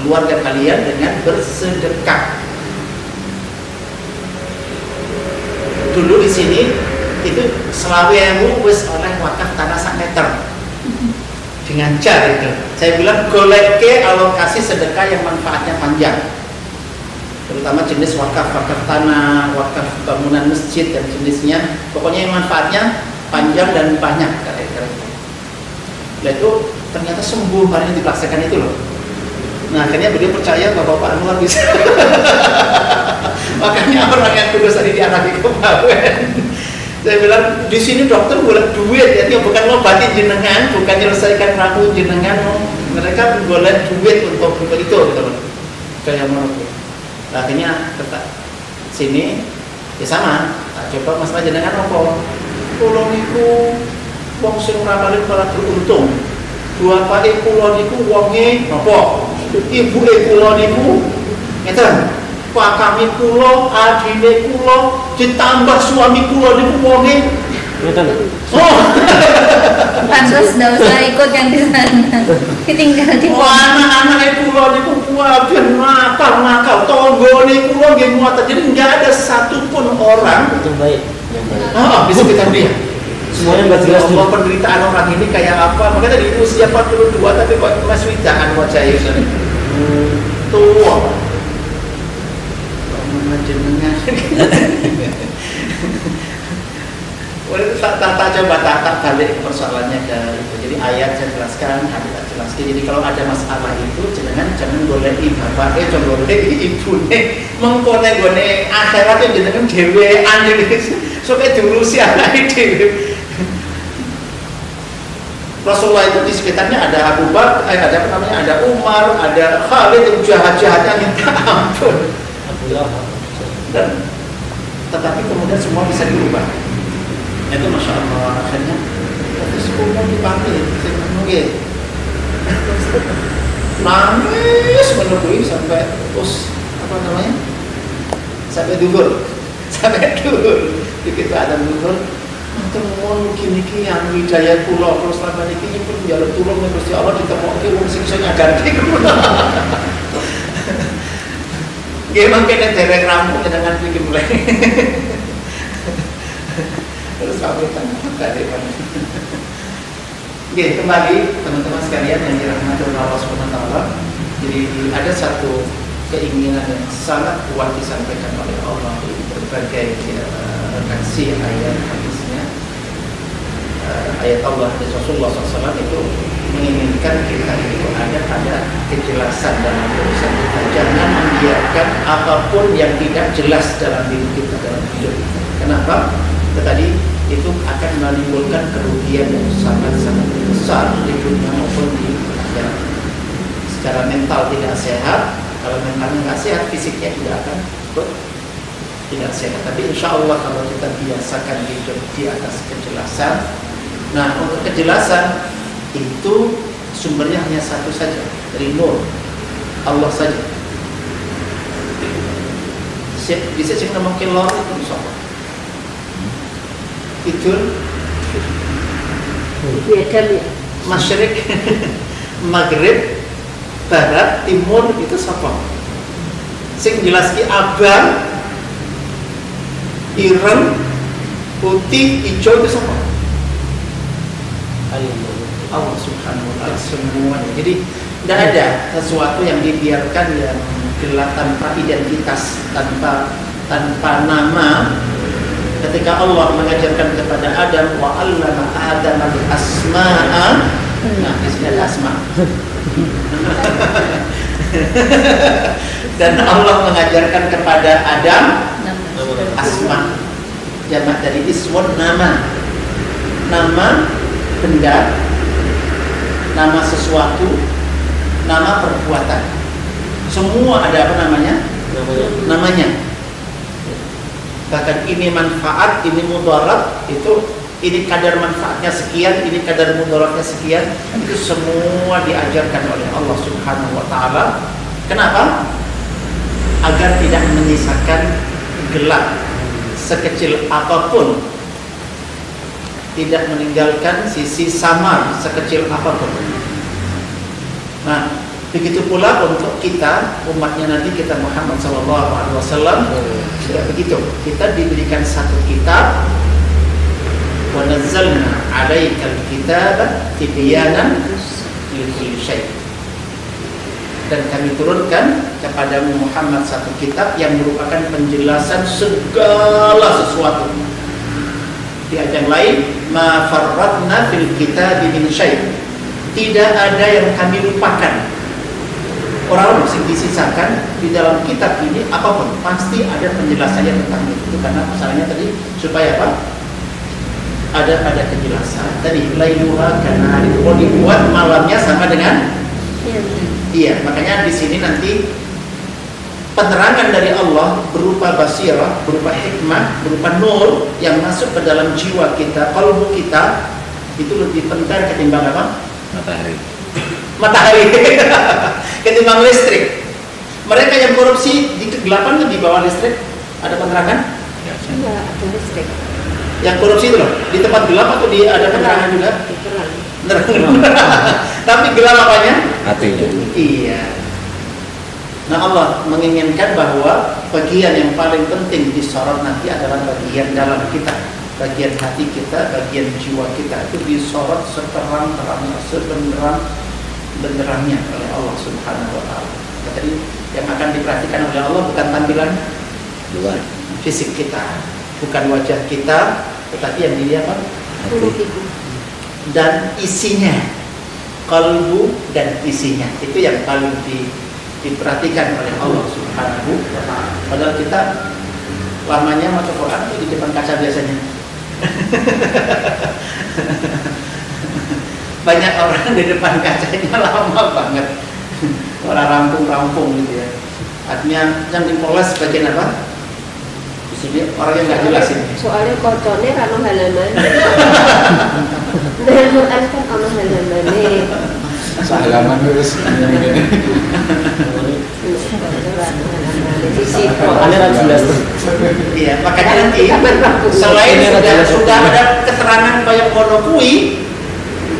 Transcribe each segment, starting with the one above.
keluarga kalian dengan bersedekah. Dulu di sini itu selawe yang wis oleh wakaf tanah sak meter dengan cara itu. Saya bilang goleke alokasi sedekah yang manfaatnya panjang, terutama jenis wakaf tanah, wakaf bangunan masjid dan jenisnya. Pokoknya yang manfaatnya panjang dan banyak. Nah itu ternyata sembuh hari ini dipaksakan itu loh. Nah akhirnya beliau percaya bahwa Pak Anwar bisa. Makanya orang yang kudus tadi diarahi kemarin. Saya bilang di sini dokter boleh duit, ya bukan ngobatin jenengan, bukan menyelesaikan rambut jenengan, mereka boleh duit untuk itu gitu loh. Kayak menurut. Nah, akhirnya tetap sini ya sama. Tak coba masalah jenengan apa? Pulau niku wong sing ramalin para beruntung. Dua kali pulau niku wonge apa? Ibu pulau niku ngeten. Pak kami pulau, adine pulau, ditambah suami pulau niku wonge. Oh. Pantas nggak usah ikut yang di sana. Ditinggal di anak-anak pulau niku waduh nakal. Tonggone pulau nggih muat. Jadi enggak ada satupun orang itu baik. Bisa kita lihat. Semuanya nggak jelas. Allah penderitaan orang ini kayak apa? Makanya di usia 42 tapi kok masih widaan wajahnya. Tua. Jenengan. Tak coba balik persoalannya ke itu. Jadi ayat saya jelaskan, hadis saya jelaskan. Jadi kalau ada masalah itu jangan golek bapak, jangan golek ibune. Mengkone gone akhirat itu jenengan dhewean iki. Supaya diurusi anake dhewe. Rasulullah itu di sekitarnya ada Abu Bakar, ada Umar, ada Khalid yang jahat-jahatnya minta ampun. Dan tetapi kemudian semua bisa diubah. Itu masya Allah. Akhirnya terus semua dipanggil, nangis menunggu sampai terus sampai duhur. Begitu ada duhur, temuan gini yang wijaya pulau terus selama ini pun jalur turun terus ya Allah ditemukan wong sing iso ngajarke kulo. Nggih mangke nek dereng rampung dengan iki mulai. Terus sampai tadi mana? Nggih kembali teman-teman sekalian yang dirahmati Allah Subhanahu wa taala. Jadi ada satu keinginan yang sangat kuat disampaikan oleh Allah di berbagai redaksi ayat hadisnya. Ayat Allah dari Rasulullah SAW itu menginginkan kita itu ada kejelasan dalam urusan kita. Jangan membiarkan apapun yang tidak jelas dalam diri kita dalam hidup. Kenapa? Tadi itu akan menimbulkan kerugian yang sangat-sangat besar di dunia maupun di akhirat. Secara mental tidak sehat. Kalau mentalnya nggak sehat, fisiknya juga akan tidak sehat. Tapi insya Allah kalau kita biasakan hidup di atas kejelasan. Nah, untuk kejelasan itu sumbernya hanya satu saja, dari nur Allah saja. Bisa sih ngomongin lor itu siapa? Itu Masyrik, Maghrib, Barat, Timur itu siapa? Sing jelas ki abang, ireng, putih, hijau itu siapa? Allah Subhanahu wa ta'ala semuanya. Jadi tidak ada sesuatu yang dibiarkan yang gelap tanpa identitas, tanpa nama. Ketika Allah mengajarkan kepada Adam wa 'allama Adam al-asma'a. Nah, di sini ada asma. Dan Allah mengajarkan kepada Adam asma. Jamak dari ismun nama. Nama benda, nama sesuatu, nama perbuatan. Semua ada apa namanya? Namanya. Bahkan ini manfaat, ini mudarat, ini kadar manfaatnya sekian, ini kadar mudaratnya sekian. Itu semua diajarkan oleh Allah Subhanahu wa taala. Kenapa? Agar tidak menyisakan gelap sekecil apapun, tidak meninggalkan sisi samar sekecil apapun. Nah, Begitu pula untuk kita umatnya Nabi kita Muhammad SAW juga begitu. Kita diberikan satu kitab, wa nazzalna 'alaikal kitaba tibyanan likulli syai'. Dan kami turunkan kepada Muhammad satu kitab yang merupakan penjelasan segala sesuatu. Di ayat yang lain, ma farratna fil kitabi min syai'. Tidak ada yang kami lupakan. Orang masih disisakan di dalam kitab ini apapun pasti ada penjelasannya tentang itu, karena masalahnya tadi supaya apa? Ada kejelasan. Tadi lailuha kana itu dibuat malamnya sama dengan iya, makanya di sini nanti penerangan dari Allah berupa basirah, berupa hikmah, berupa nur yang masuk ke dalam jiwa kita, kalbu kita itu lebih penting ketimbang apa? Matahari ketimbang listrik. Mereka yang korupsi di kegelapan di bawah listrik ada penerangan? Enggak, ada listrik. Yang korupsi itu loh, di tempat gelap atau di ada penerangan juga? Tapi gelap apanya? Hatinya. Iya. Nah, Allah menginginkan bahwa bagian yang paling penting disorot nanti adalah bagian dalam kita, bagian hati kita, bagian jiwa kita itu disorot seterang-terangnya, sebenerang-benerangnya oleh Allah Subhanahu wa Ta'ala. Jadi yang akan diperhatikan oleh Allah bukan tampilan Luar. fisik kita, bukan wajah kita, tetapi yang dilihat apa? Dan isinya, kalbu dan isinya itu yang paling diperhatikan oleh Allah Subhanahu wa Ta'ala. Padahal kita lamanya baca Quran itu di depan kaca biasanya. Banyak orang di depan kacanya lama banget. Orang rampung-rampung gitu ya. Artinya yang dipoles bagian apa? Di sini orang yang nggak jelas ini. Soalnya kocornya kalau halaman. Dan Quran kan kalau halaman nih. Salaman terus. Iya, makanya nanti selain sudah ada keterangan kayak monokui,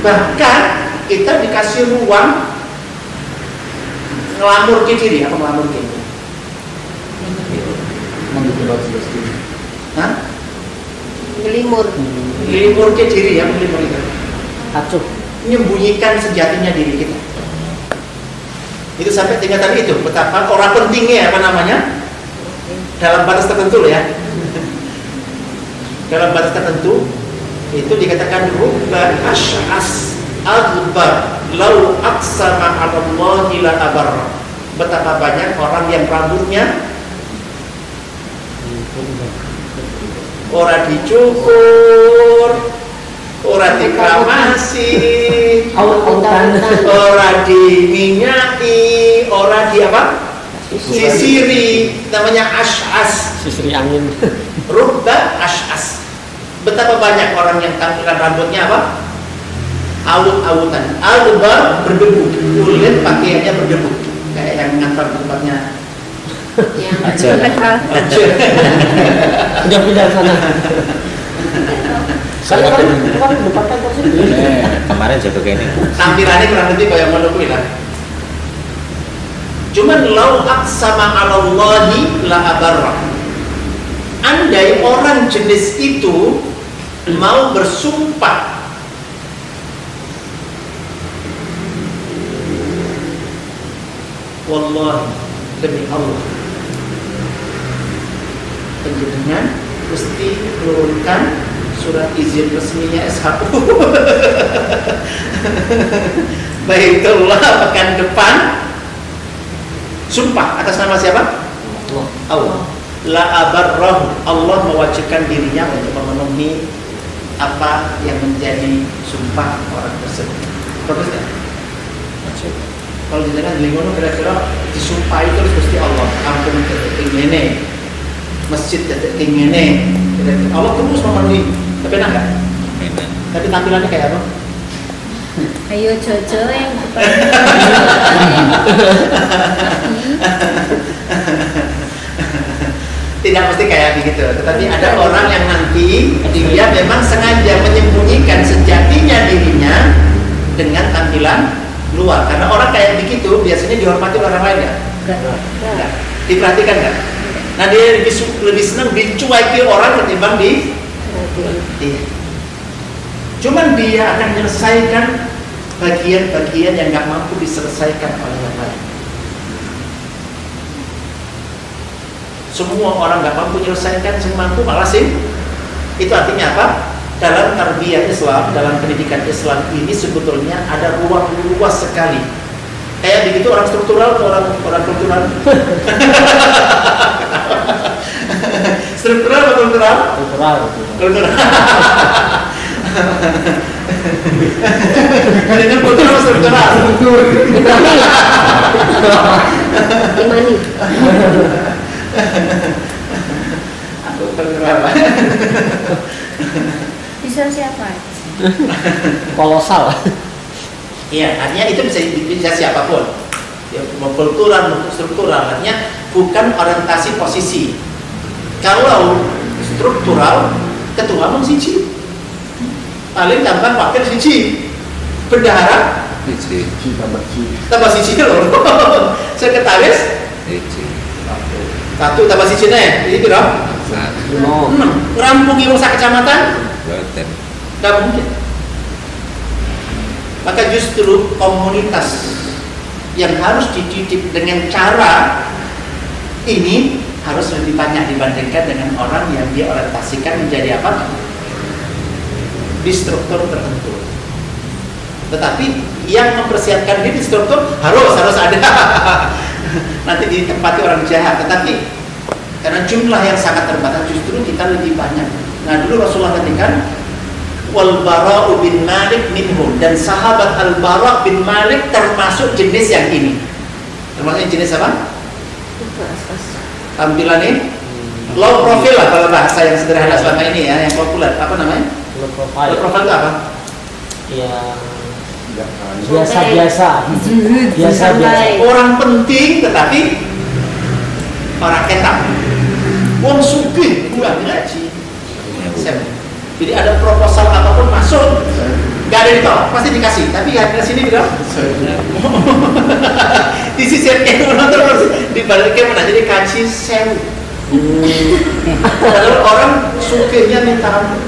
bahkan kita dikasih ruang ngelamur ke diri. Apa ngelamur ke diri? Hah? Ngelimur. Ngelimur ke diri ya, ngelimur itu. Acuh. Menyembunyikan sejatinya diri kita. Itu sampai tingkatan itu, betapa orang pentingnya apa namanya? Dalam batas tertentu ya. Dalam batas tertentu itu dikatakan rubba ash'as aghbar law aqsama 'ala Allahi la abar. Betapa banyak orang yang rambutnya ora dicukur, ora dikramasi, ora diminyaki, ora di apa? Sisiri, namanya ash'as. Sisiri angin. Rubba ash'as. Betapa banyak orang yang tampilan rambutnya apa? Awut-awutan. Alba berdebu, kulit pakaiannya berdebu. Kayak yang ngantar tempatnya. Yang Aja. Udah pindah sana. Saya Kan depan kantor sini. kemarin juga kayak ini. Tampilannya kurang lebih kayak monokui lah. Cuman lau aqsama 'ala Allahi la abarra. Andai orang jenis itu mau bersumpah wallahi demi Allah, penjenengan mesti menurunkan surat izin resminya SHU Baitullah pekan depan, sumpah atas nama siapa? Allah. La abarrahu, Allah mewajibkan dirinya untuk memenuhi apa yang menjadi sumpah orang tersebut. Bagus kan? Kalau jangan lingono kira-kira disumpah itu terus Gusti Allah, kampung detik ini, masjid detik ini, Allah terus memenuhi. Tapi enak nggak? Tapi tampilannya kayak apa? Ayo Jojo yang Tidak mesti kayak begitu, tetapi ada orang yang nanti dia memang sengaja menyembunyikan sejatinya dirinya dengan tampilan luar. Karena orang kayak begitu biasanya dihormati oleh orang lain ya. Enggak. Diperhatikan nggak? Nah dia lebih senang dicueki orang ketimbang iya. Cuman dia akan menyelesaikan bagian-bagian yang nggak mampu diselesaikan oleh yang lain. Semua orang nggak mampu menyelesaikan, semua mampu malah sih. Itu artinya apa? Dalam tarbiyah Islam, dalam pendidikan Islam ini sebetulnya ada ruang luas sekali. Kayak begitu orang struktural atau orang kultural? Struktural atau kultural? Kultural. Kultural. Dengan kultural atau struktural? Imani. Aku kultural. Bisa siapa? Kolosal. Iya, artinya itu bisa siapapun. Ya, mau kultural, mau struktural, artinya bukan orientasi posisi. Kalau struktural, ketua mau siji, paling gampang wakil siji, bendahara tambah siji loh, sekretaris satu tambah siji nih, ini berapa? 6. Rampungi usaha kecamatan? Nggak mungkin. Maka justru komunitas yang harus dididik dengan cara ini harus lebih banyak dibandingkan dengan orang yang dia orientasikan menjadi apa? Di struktur tertentu. Tetapi yang mempersiapkan diri di struktur harus ada. Nanti ditempati orang jahat. Tetapi karena jumlah yang sangat terbatas justru kita lebih banyak. Nah dulu Rasulullah katakan wal Bara' bin Malik minhum, dan sahabat Al Bara' bin Malik termasuk jenis yang ini. Termasuk jenis apa? Tampilan ini low profile lah kalau bahasa yang sederhana selama ini ya, yang populer. Apa namanya? Low Low profile. profile itu apa? Ya biasa-biasa. Orang penting tetapi orang ketam. Wong sugih bulan ngaji. Jadi ada proposal apapun masuk, nggak ada ditolak, pasti dikasih. Tapi hadir sini bilang, di sisi yang terus dibaliknya mana jadi kaji sewu. Padahal orang sukirnya minta ampun.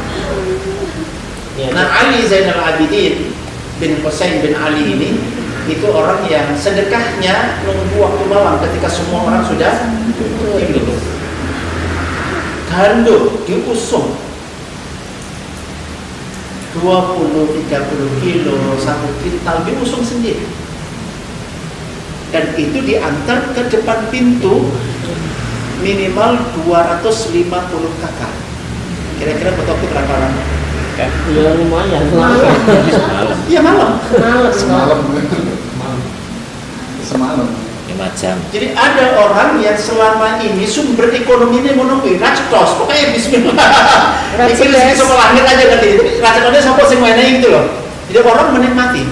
Nah Ali Zainal Abidin bin Husain bin Ali ini itu orang yang sedekahnya nunggu waktu malam ketika semua orang sudah tidur. Gandum diusung 20-30 kilo, 1 kintal diusung sendiri, dan itu diantar ke depan pintu minimal 250 kakak. Kira-kira butuh waktu berapa lama? Ya lumayan. Iya malam. Semalam 5 jam. Jadi ada orang yang selama ini sumber ekonominya menunggu racetos, pokoknya bismillah. Dipilih sama langit aja nanti. Racetosnya sampai sing mainnya gitu loh. Jadi orang menikmati.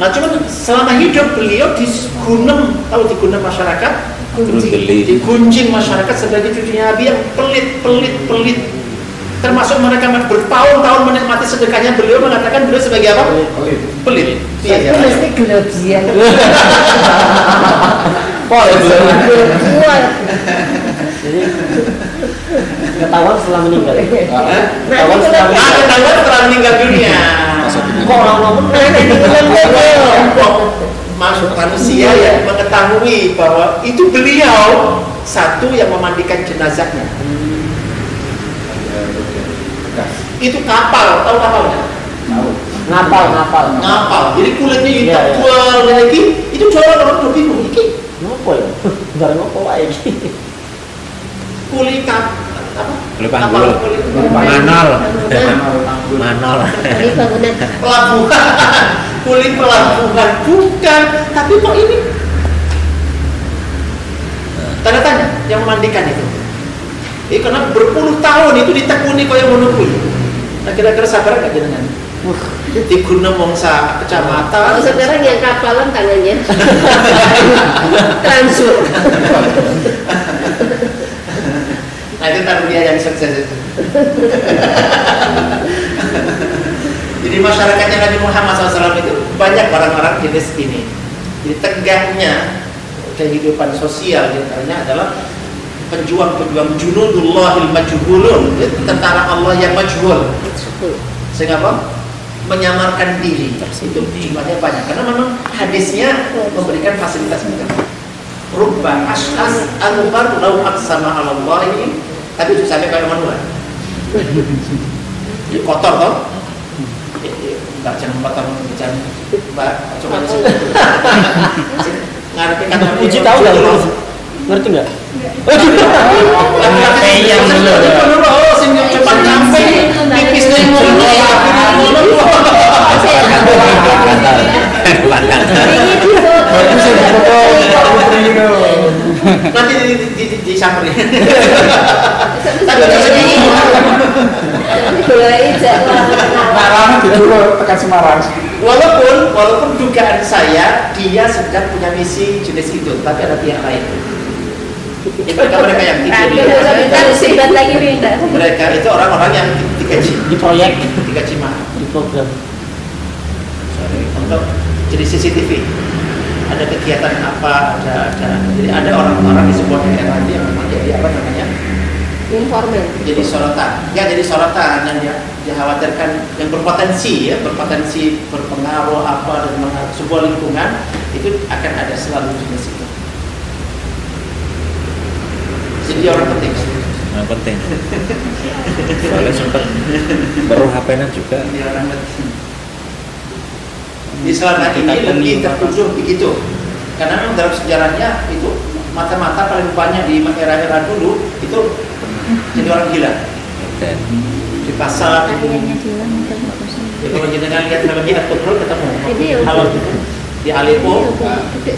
Nah cuman selama hidup beliau di Gunem, tahu di Gunem masyarakat? Digunjing masyarakat sebagai cucunya Nabi yang pelit. Termasuk mereka bertahun-tahun menikmati sedekahnya, beliau mengatakan beliau sebagai apa? Pelit. Itu mesti kelebihan. Jadi ketahuan setelah meninggal. Ketahuan setelah meninggal dunia. Kok orang ngomong Masuk manusia yang mengetahui bahwa itu beliau satu yang memandikan jenazahnya. Itu kapal, tahu kapalnya? tahu. Ngapal. Jadi kulitnya Iya, iya. tebal lagi. Itu jualan orang udah bingung iki. Ngopo ya? Bareng ngopo wae iki. Kulit apa? Kulit panggul. Manol. Ini bangunan. Pelabuhan. Kulit pelabuhan bukan, tapi kok ini? Tanda tanya yang memandikan itu. Karena berpuluh tahun itu ditekuni kau yang menunggu. Nah kira-kira sabar nggak jenengan? Di Gunung Mongsa kecamatan. Kalau sekarang yang kapalan tangannya transfer. Nah itu tarbiyah yang sukses itu. banyak orang-orang jenis ini. Jadi tegaknya kehidupan sosial diantaranya adalah pejuang-pejuang junudullahil majhulun, tentara Allah yang majhul. Sehingga apa? Menyamarkan diri. Itu jumlahnya banyak karena memang hadisnya memberikan fasilitas mereka. Rubba ash'as al-bar law aqsama 'ala Allah, tapi itu sampai kayak manual. Di kotor toh? Mbak jangan kotor, jangan Mbak coba di sini. Ngarepe kata Uji tahu nggak lu? Ngerti nggak? Laki-laki yang dulu sing cepat nyampe pipisnya ngono ya. Nanti disamperin. Tapi Semarang dulu tekan Semarang. Walaupun dugaan saya dia sedang punya misi jenis itu, tapi ada pihak lain. Itu mereka yang mereka itu orang-orang yang digaji Di proyek, digaji mahal di program. untuk jadi CCTV. Ada kegiatan apa, ada jadi ada orang-orang di sebuah daerah yang memang jadi apa namanya, Informal. jadi sorotan, ya jadi sorotan yang dikhawatirkan yang berpotensi berpengaruh apa dan mengaruh sebuah lingkungan, itu akan ada selalu jenis itu. Jadi orang penting. Yang penting. Soalnya sempat baru HP-nya juga. Jadi orang penting. Di selama ini lebih tertuju begitu, karena memang dalam sejarahnya itu mata-mata paling banyak di era-era dulu itu jadi orang gila di pasar. Kalau jenengan lihat filmnya At-Tubrul ketemu kalau di Aleppo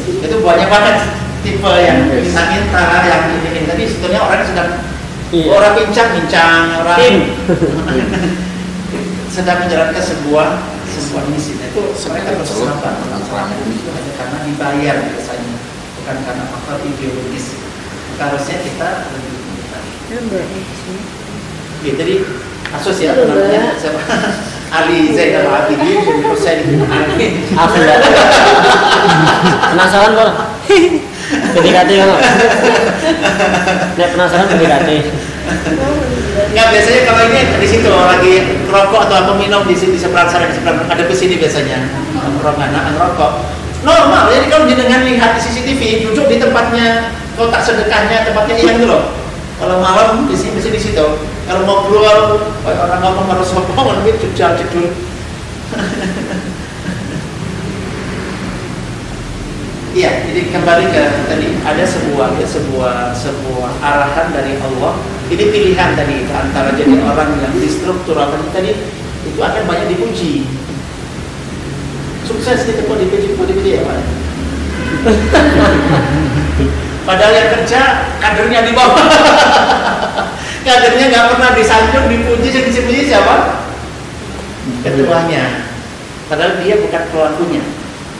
itu banyak banget tipe yang bintang-bintang yang ini, tapi sebetulnya orang sedang orang bincang-bincang, orang sedang menjalankan sebuah misi. Itu mereka bersahabat itu hanya karena dibayar biasanya, bukan karena faktor ideologis. Harusnya kita lebih ya, jadi asosiasi namanya siapa? Ali Zainal Abidin jadi persen Aku ya. Penasaran kok? PDKT kan? Nek penasaran PDKT. Nggak, biasanya kalau ini di situ lagi rokok atau apa minum di seberang sana, di seberang ada ke sini biasanya ngerokok. Normal, jadi kalau jenengan lihat di CCTV duduk di tempatnya kotak sedekahnya, tempatnya yang itu loh. Kalau malam di sini di situ. Kalau mau keluar orang ngomong harus sombong, lebih jedul. Iya, jadi kembali ke tadi ada sebuah arahan dari Allah. Ini pilihan tadi antara jadi orang yang distruktural tadi itu akan banyak dipuji. Sukses kita kok dipuji ya Pak. Padahal yang kerja kadernya di bawah. Kadernya nggak pernah disanjung, dipuji siapa? Ketuanya. Padahal dia bukan pelakunya.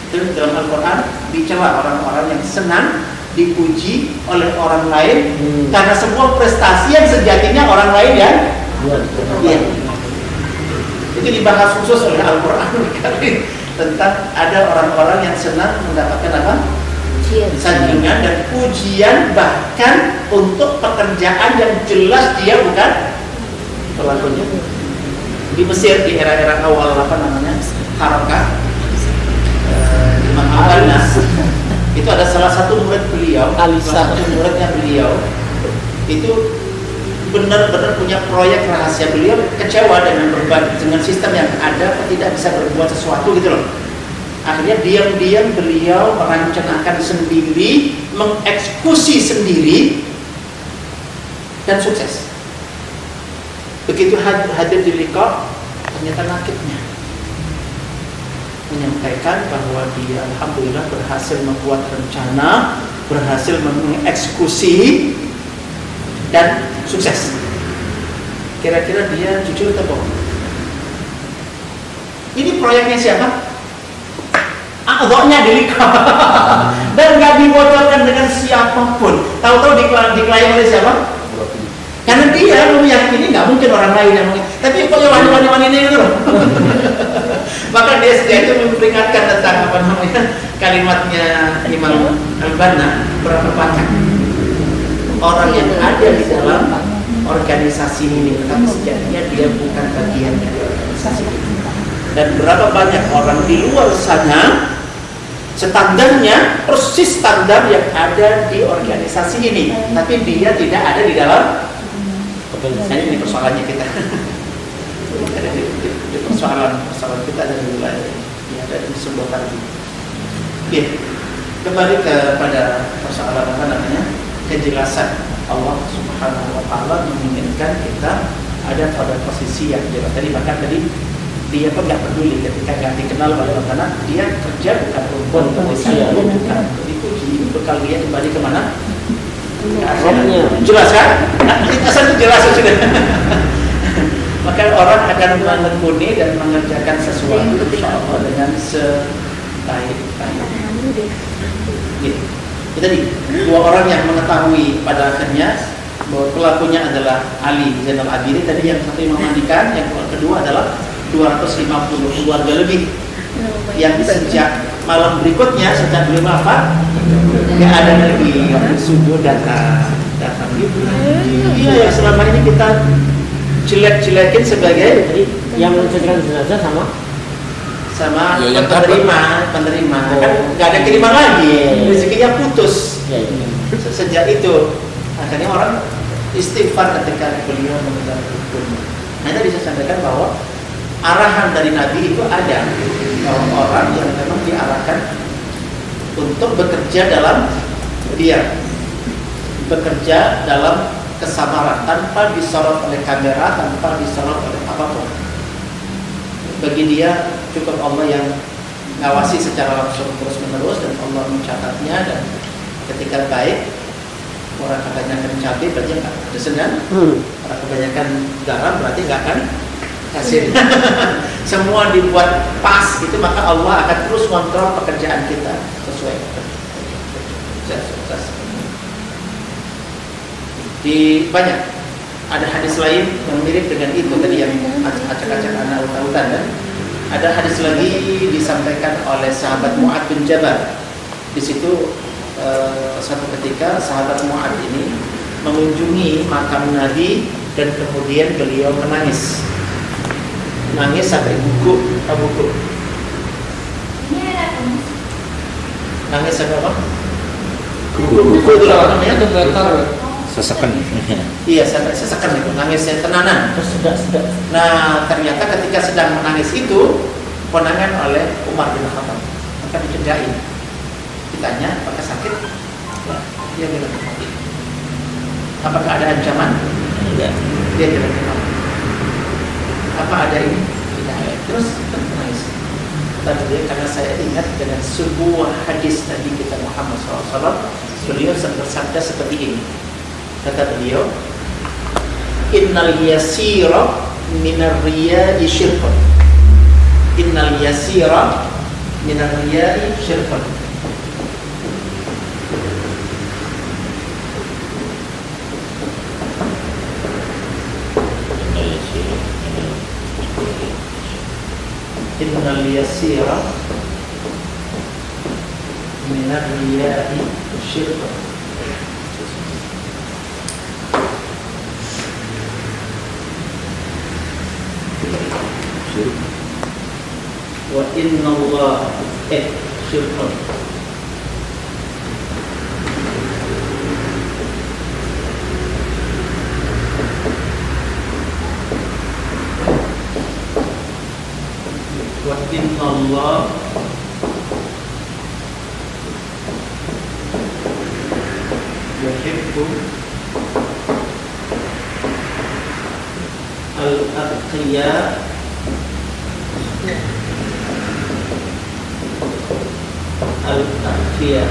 Itu dalam Al-Quran dicela orang-orang yang senang dipuji oleh orang lain karena sebuah prestasi yang sejatinya orang lain yang itu dibahas khusus oleh Al-Quran tentang ada orang-orang yang senang mendapatkan apa? Sanjungan dan pujian, bahkan untuk pekerjaan yang jelas dia bukan pelakunya. Di Mesir di era-era awal Harakah Imam Al-Nas itu ada salah satu murid beliau, salah satu muridnya beliau itu benar-benar punya proyek rahasia. Beliau kecewa dengan sistem yang ada, tidak bisa berbuat sesuatu gitu loh. Akhirnya diam-diam beliau merancangkan sendiri, mengeksekusi sendiri dan sukses. Begitu hadir di liqa, ternyata nakitnya menyampaikan bahwa dia alhamdulillah berhasil membuat rencana, berhasil mengeksekusi dan sukses. Kira-kira dia jujur atau bohong? Ini proyeknya siapa? A'dha'nya di liqa dan nggak dibocorkan dengan siapapun. Tahu-tahu diklaim oleh siapa? Karena dia meyakini nggak mungkin orang lain yang mungkin. Tapi pokoknya wani-wani ini itu loh. Maka dia itu memperingatkan tentang kalimatnya Imam Al-Banna, berapa banyak orang yang ada di dalam organisasi ini, tetapi sejatinya dia bukan bagian dari organisasi ini. Dan berapa banyak orang di luar sana standarnya persis standar yang ada di organisasi ini, tapi dia tidak ada di dalam. Nah, ini persoalannya kita. Ada di persoalan kita ada di wilayah yang ada di sebuah tadi. Oke, kembali kepada persoalan apa namanya, kejelasan. Allah Subhanahu Wa Taala menginginkan kita ada pada posisi yang jelas. Tadi bahkan tadi dia pun nggak peduli ketika nggak dikenal oleh karena dia kerja bukan untuk manusia, bukan untuk dipuji, bekal dia kembali kemana? Jelas kan? Asal itu jelas sudah. Maka orang akan menekuni dan mengerjakan sesuatu insya Allah dengan sebaik-baiknya. Gitu. Tadi dua orang yang mengetahui pada akhirnya bahwa pelakunya adalah Ali Zainal Abidin. Tadi yang satu memandikan, yang kedua adalah 250 keluarga lebih yang sejak malam berikutnya sejak beliau wafat nggak ada lagi sujud datang gitu. Iya yang selama ini kita jelek-jelekin sebagai yang menceritakan jenazah sama ya, penerima kan nggak ada kiriman lagi, rezekinya putus. Sejak itu akhirnya orang istighfar ketika beliau meninggal dunia. Nah, tadi saya sampaikan bahwa arahan dari Nabi itu ada orang yang memang diarahkan untuk bekerja dalam bekerja dalam kesamaran tanpa disorot oleh kamera, tanpa disorot oleh apapun. Bagi dia cukup Allah yang ngawasi secara langsung terus menerus dan Allah mencatatnya, dan ketika baik orang kebanyakan cabai berarti nggak ada senang, orang kebanyakan garam berarti nggak akan hasil. Semua dibuat pas itu, maka Allah akan terus kontrol pekerjaan kita sesuai sukses. Di banyak ada hadis lain yang mirip dengan itu tadi yang acak-acak anak utan kan. Ada hadis lagi disampaikan oleh sahabat Mu'ad bin Jabal. Di situ satu ketika sahabat Mu'ad ini mengunjungi makam Nabi dan kemudian beliau menangis sampai buku. Nangis sampai apa? Buku itu apa namanya? Sesekan. Iya, sampai sesekan itu, nangisnya tenanan. sedap. Nah, ternyata ketika sedang menangis itu konangan oleh Umar bin Khattab, maka dicegain. Ditanya, apakah sakit? Ya, dia bilang mati. Apakah ada ancaman? Enggak. Dia bilang kenapa? Apa ada ini? Tidak ada. Terus menangis. Kata dia, karena saya ingat dengan sebuah hadis Nabi kita Muhammad SAW, beliau bersabda seperti ini. Kata beliau, innal yasira minar riya'i syirkun. Innal yasira minar riya'i syirkun. Innal yasira minar riya'i syirkun. Wa inna Allah syirkun. Wa inna Allah yuhibbu al-atqiya al-atqiya